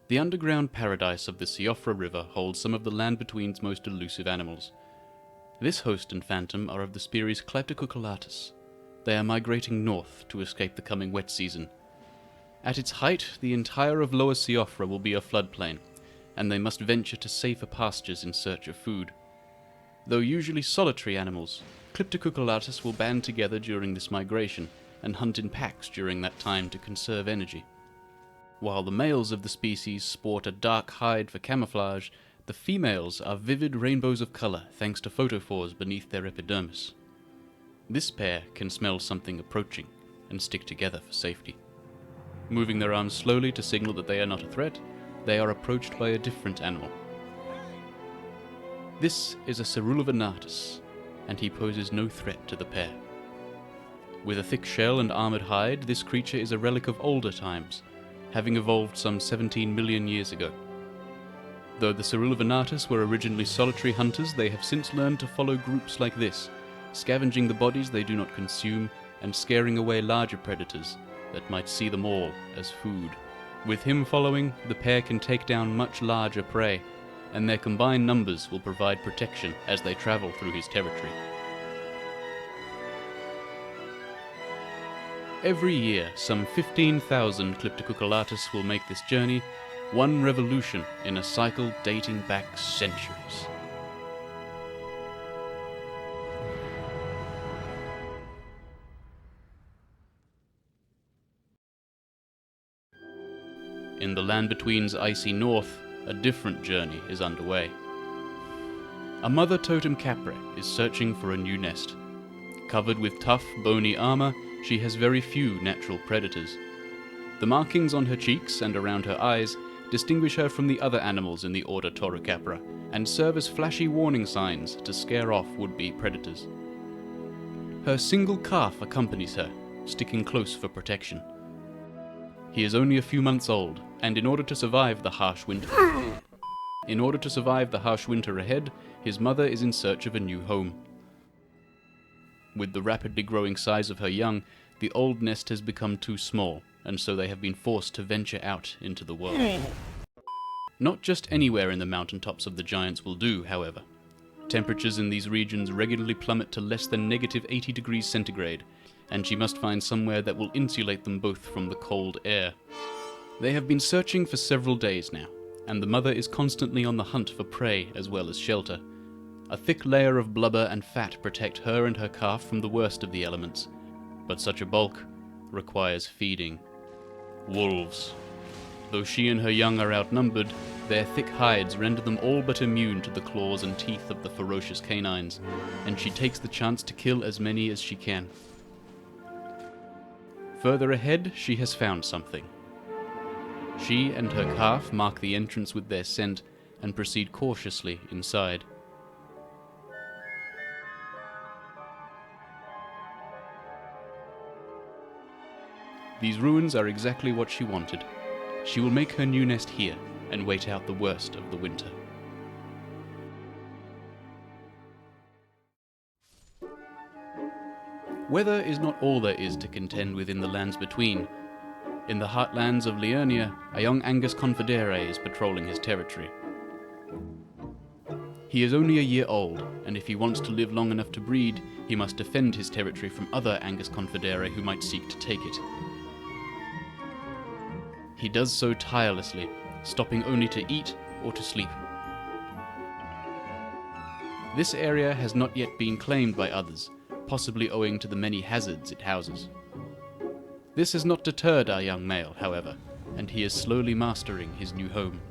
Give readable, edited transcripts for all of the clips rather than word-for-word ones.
The underground paradise of the Siofra River holds some of the Land-Between's most elusive animals. This host and phantom are of the species Cleptocucullatus. They are migrating north to escape the coming wet season. At its height, the entire of Lower Siofra will be a floodplain, and they must venture to safer pastures in search of food. Though usually solitary animals, Cleptocucullatus will band together during this migration and hunt in packs during that time to conserve energy. While the males of the species sport a dark hide for camouflage, the females are vivid rainbows of color thanks to photophores beneath their epidermis. This pair can smell something approaching and stick together for safety. Moving their arms slowly to signal that they are not a threat, they are approached by a different animal. This is a Cerulvenatus, and he poses no threat to the pair. With a thick shell and armored hide, this creature is a relic of older times, having evolved some 17 million years ago. Though the Cerulvenatus were originally solitary hunters, they have since learned to follow groups like this, scavenging the bodies they do not consume and scaring away larger predators that might see them all as food. With him following, the pair can take down much larger prey, and their combined numbers will provide protection as they travel through his territory. Every year, some 15,000 Cleptocucullatus will make this journey, one revolution in a cycle dating back centuries. In the Land-Between's icy north, a different journey is underway. A mother totem capra is searching for a new nest. Covered with tough, bony armor, she has very few natural predators. The markings on her cheeks and around her eyes distinguish her from the other animals in the order Taurocapra, and serve as flashy warning signs to scare off would-be predators. Her single calf accompanies her, sticking close for protection. He is only a few months old, and in order to survive the harsh winter ahead, his mother is in search of a new home. With the rapidly growing size of her young, the old nest has become too small, and so they have been forced to venture out into the world. Not just anywhere in the mountaintops of the giants will do, however. Temperatures in these regions regularly plummet to less than negative 80 degrees centigrade, and she must find somewhere that will insulate them both from the cold air. They have been searching for several days now, and the mother is constantly on the hunt for prey as well as shelter. A thick layer of blubber and fat protect her and her calf from the worst of the elements, but such a bulk requires feeding. Wolves. Though she and her young are outnumbered, their thick hides render them all but immune to the claws and teeth of the ferocious canines, and she takes the chance to kill as many as she can. Further ahead, she has found something. She and her calf mark the entrance with their scent and proceed cautiously inside. These ruins are exactly what she wanted. She will make her new nest here and wait out the worst of the winter. Weather is not all there is to contend with in the lands between. In the heartlands of Liurnia, a young Angus Confedere is patrolling his territory. He is only a year old, and if he wants to live long enough to breed, he must defend his territory from other Angus Confedere who might seek to take it. He does so tirelessly, stopping only to eat or to sleep. This area has not yet been claimed by others, possibly owing to the many hazards it houses. This has not deterred our young male, however, and he is slowly mastering his new home.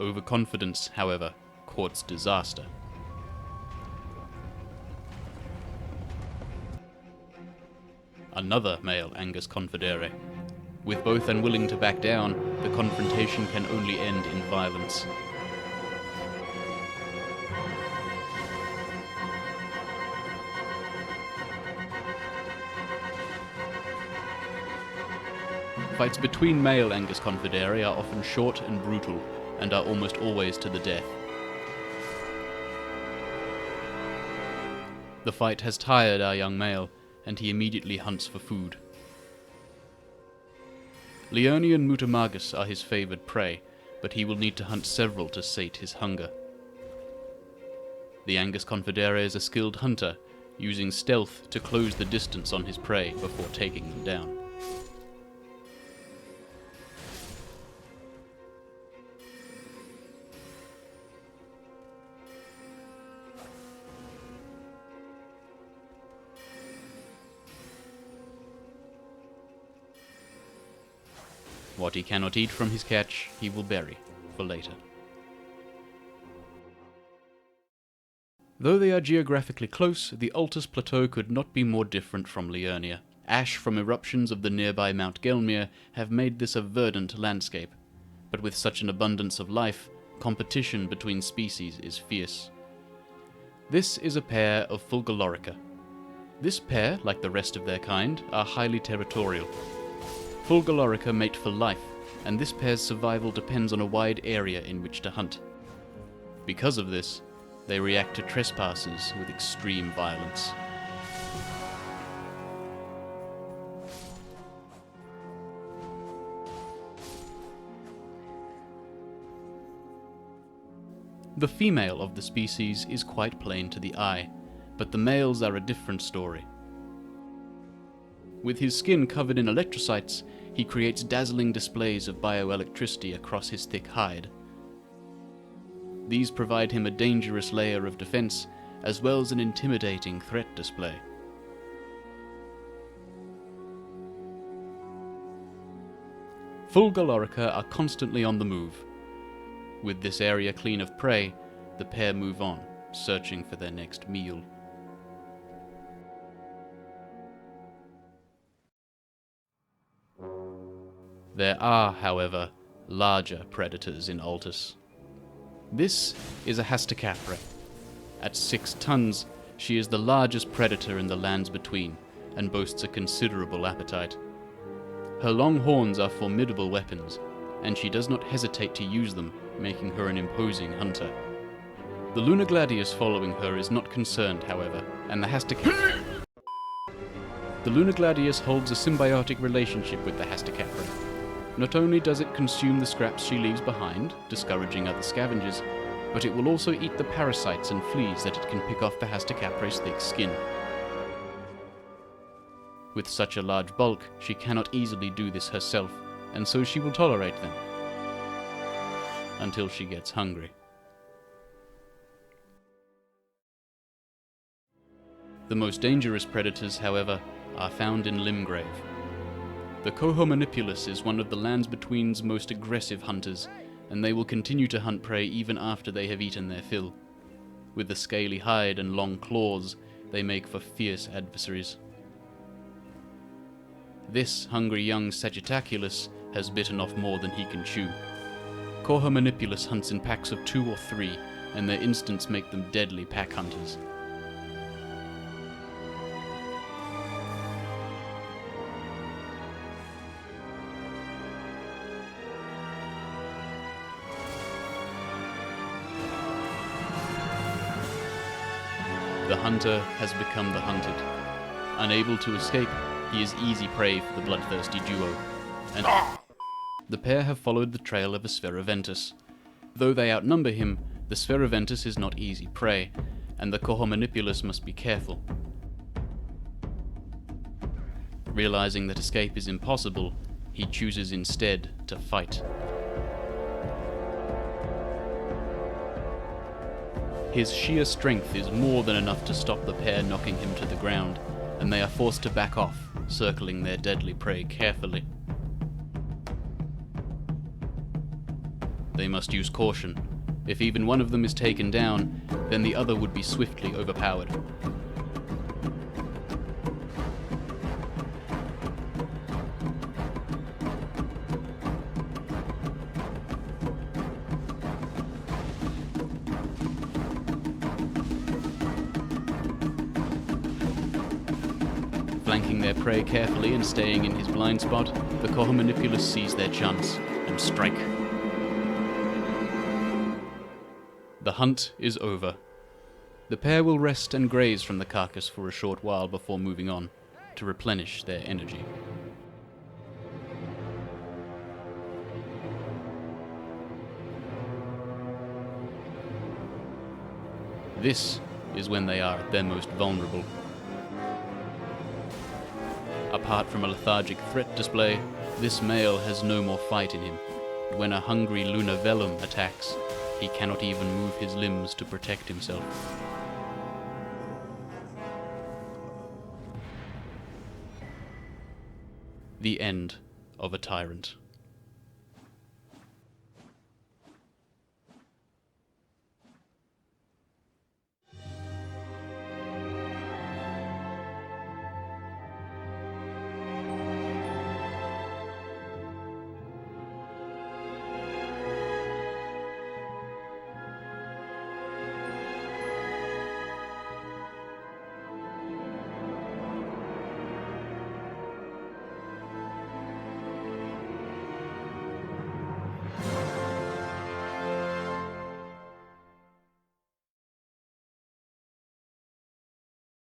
Overconfidence, however, courts disaster. Another male Angus Confedere. With both unwilling to back down, the confrontation can only end in violence. Fights between male Angus Confedere are often short and brutal, and are almost always to the death. The fight has tired our young male, and he immediately hunts for food. Leone and Mutamagus are his favored prey, but he will need to hunt several to sate his hunger. The Angus Confedere is a skilled hunter, using stealth to close the distance on his prey before taking them down. What he cannot eat from his catch, he will bury for later. Though they are geographically close, the Altus Plateau could not be more different from Leonia. Ash from eruptions of the nearby Mount Gelmir have made this a verdant landscape, but with such an abundance of life, competition between species is fierce. This is a pair of Fulgolorica. This pair, like the rest of their kind, are highly territorial. Fulgolorica mate for life, and this pair's survival depends on a wide area in which to hunt. Because of this, they react to trespassers with extreme violence. The female of the species is quite plain to the eye, but the males are a different story. With his skin covered in electrocytes, he creates dazzling displays of bioelectricity across his thick hide. These provide him a dangerous layer of defense, as well as an intimidating threat display. Fulgolorica are constantly on the move. With this area clean of prey, the pair move on, searching for their next meal. There are, however, larger predators in Altus. This is a Hastacapra. At 6 tons, she is the largest predator in the lands between, and boasts a considerable appetite. Her long horns are formidable weapons, and she does not hesitate to use them, making her an imposing hunter. The Lunar Gladius following her is not concerned, however, and the Hastacapra... The Lunar Gladius holds a symbiotic relationship with the Hastacapra. Not only does it consume the scraps she leaves behind, discouraging other scavengers, but it will also eat the parasites and fleas that it can pick off the Hastacapra's thick skin. With such a large bulk, she cannot easily do this herself, and so she will tolerate them. Until she gets hungry. The most dangerous predators, however, are found in Limgrave. The Cohomanipulus is one of the Lands Between's most aggressive hunters, and they will continue to hunt prey even after they have eaten their fill. With the scaly hide and long claws, they make for fierce adversaries. This hungry young Sagittaculus has bitten off more than he can chew. Cohomanipulus hunts in packs of 2 or 3, and their instincts make them deadly pack hunters. The hunter has become the hunted. Unable to escape, he is easy prey for the bloodthirsty duo, and the pair have followed the trail of a Spheroventus. Though they outnumber him, the Spheroventus is not easy prey, and the Cohomanipulus must be careful. Realizing that escape is impossible, he chooses instead to fight. His sheer strength is more than enough to stop the pair knocking him to the ground, and they are forced to back off, circling their deadly prey carefully. They must use caution. If even one of them is taken down, then the other would be swiftly overpowered. Flanking their prey carefully and staying in his blind spot, the Cohomanipulus sees their chance and strike. The hunt is over. The pair will rest and graze from the carcass for a short while before moving on, to replenish their energy. This is when they are at their most vulnerable. Apart from a lethargic threat display, this male has no more fight in him. When a hungry lunar velum attacks, he cannot even move his limbs to protect himself. The end of a tyrant.